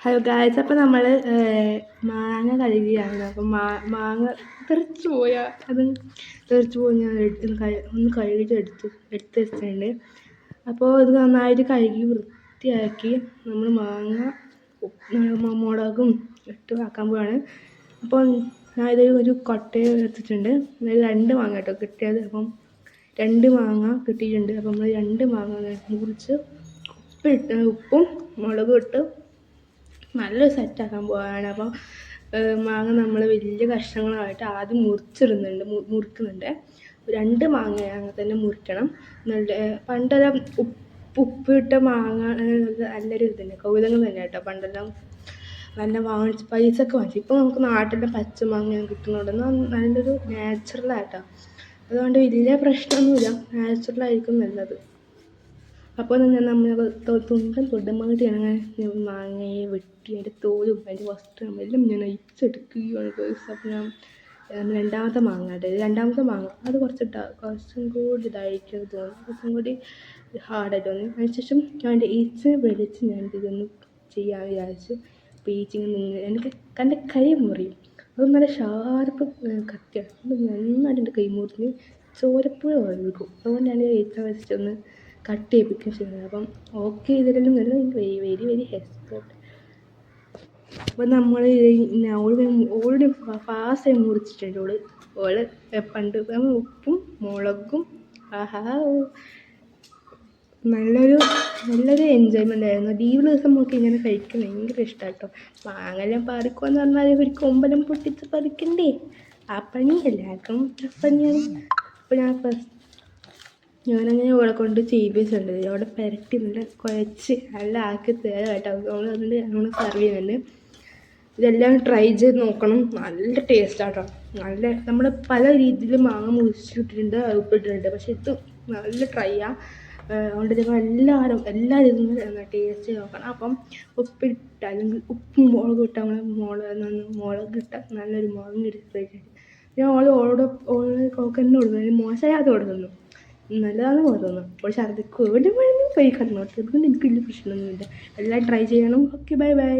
Hello guys, അപ്പോൾ നമ്മൾ മാങ്ങ കഴുകിയാണ്. അപ്പം മാങ്ങ തെറിച്ച് പോയാൽ അത് തെറിച്ച് പോയി ഞാൻ ഒന്ന് കഴുകിയിട്ട് എടുത്ത് വെച്ചിട്ടുണ്ട്. അപ്പോൾ ഇത് നന്നായിട്ട് കഴുകി വൃത്തിയാക്കി നമ്മൾ മാങ്ങ മുളകും ഇട്ട് ആക്കാൻ പോവാണ്. അപ്പോൾ ഞാൻ ഇത് ഒരു കൊട്ടയിൽ എടുത്തിട്ടുണ്ട്. 2 മാങ്ങ കേട്ടോ കിട്ടിയത്. അപ്പം 2 മാങ്ങ കിട്ടിയിട്ടുണ്ട്. അപ്പം നമ്മൾ 2 മാങ്ങ മുറിച്ച് ഉപ്പും മുളകും ഇട്ട് നല്ലൊരു സെറ്റാക്കാൻ പോവാണ്. അപ്പം മാങ്ങ നമ്മൾ വലിയ കഷ്ണങ്ങളായിട്ട് ആദ്യം മുറിക്കുന്നുണ്ട്. 2 മാങ്ങ അങ്ങനെ തന്നെ മുറിക്കണം. നല്ല പണ്ടെല്ലാം ഉപ്പിട്ട മാങ്ങ നല്ലൊരു ഇതന്നെ കൗതുകം തന്നെ കേട്ടോ. പണ്ടെല്ലാം നല്ല വാങ്ങിച്ച് പൈസക്ക് വാങ്ങിച്ചു. ഇപ്പോൾ നമുക്ക് നാട്ടിലെ പച്ച മാങ്ങ കിട്ടുന്നുണ്ട്. നല്ലൊരു നാച്ചുറലായിട്ടോ. അതുകൊണ്ട് വലിയ പ്രശ്നമൊന്നുമില്ല, നാച്ചുറലായിരിക്കും നല്ലത്. അപ്പോൾ നമ്മൾ തൊടുമായിട്ടാണ് മാങ്ങയെ വെട്ടി അതിൻ്റെ തോലും അതിൻ്റെ വസ്ത്രം എല്ലാം ഞാൻ അയച്ചെടുക്കുകയാണ്. അപ്പോൾ ഞാൻ രണ്ടാമത്തെ മാങ്ങ അത് കുറച്ചും കൂടി ഇതായിരിക്കും തോന്നി, കുറച്ചും കൂടി ഹാർഡായിട്ട് തോന്നി. അതിനുശേഷം ഞാൻ എൻ്റെ ഈച്ച വെളിച്ച് ഞാൻ ഇതൊന്ന് ചെയ്യാൻ വിചാരിച്ചു. അപ്പോൾ ഈച്ചിങ്ങനെ നിന്ന് എനിക്ക് എൻ്റെ കൈ മുറിയും. അത് നല്ല ഷാർപ്പ് കത്തിയാണ്. നന്നായിട്ട് എൻ്റെ കൈ മുറിഞ്ഞ് ചോരപ്പുഴ ഒഴുകും. അതുകൊണ്ട് ഞാൻ ഈച്ച വെച്ചിട്ടൊന്ന് കട്ട് ചെയ്യിപ്പിക്കുകയും ചെയ്യുന്നത്. അപ്പം ഓക്കെ, ഇതിലെല്ലാം നല്ല വെരി വെരി എക്സ്പെർട്ട്. അപ്പം നമ്മൾ ഓൾറെഡി ഫാസ്റ്റ് മുറിച്ചിട്ടുണ്ട്. ഓള് പണ്ട് ഉപ്പും മുളകും നല്ലൊരു എൻജോയ്മെൻ്റ് ആയിരുന്നു. ലീവ് ദിവസം നമുക്ക് ഇങ്ങനെ കഴിക്കാൻ ഭയങ്കര ഇഷ്ടമാണ് കേട്ടോ. മാങ്ങെല്ലാം പറിക്കുമെന്ന് പറഞ്ഞാൽ ഒരു കൊമ്പെല്ലാം പൊട്ടിച്ച് പറിക്കണ്ടേ, ആ പണി എല്ലാവർക്കും പണിയാണ്. അപ്പോൾ ഞാനങ്ങനെ ഓളെ കൊണ്ട് ചെയ്യിപ്പിച്ചിട്ടുണ്ട്. അവിടെ പുരട്ടി നല്ല കുഴച്ച് നല്ല ആക്കി തരാം കേട്ടോ. അതുകൊണ്ട് നമ്മൾ സെർവ് ചെയ്യുന്നുണ്ട്. ഇതെല്ലാം ട്രൈ ചെയ്ത് നോക്കണം, നല്ല ടേസ്റ്റാട്ടോ. നല്ല നമ്മൾ പല രീതിയിൽ മാങ്ങ മുറിച്ചിട്ടിട്ടുണ്ട്, ഉപ്പിട്ടിട്ടുണ്ട്. പക്ഷെ ഇത് നല്ല ട്രൈയാണ്. അതുകൊണ്ട് നിങ്ങൾ എല്ലാവരും ടേസ്റ്റ് ചെയ്ത് നോക്കണം. അപ്പം ഉപ്പിട്ട അല്ലെങ്കിൽ ഉപ്പും മുളകും ഇട്ട മുളക് ഇട്ട നല്ലൊരു മുളക് എടുത്തിട്ടുണ്ട്. ഞാൻ ഓക്കെന്നെ കൊടുക്കുന്നു, മോശമായി അത് കൊടുക്കുന്നു, നല്ലതാണെന്ന് തോന്നുന്നു. അപ്പോൾ ഛർദ്ദിക്കും എവിടെ വേണമെങ്കിലും കഴിക്കണം. അതുകൊണ്ട് എനിക്ക് വലിയ പ്രശ്നമൊന്നുമില്ല. എല്ലാം ട്രൈ ചെയ്യണം. Okay, by.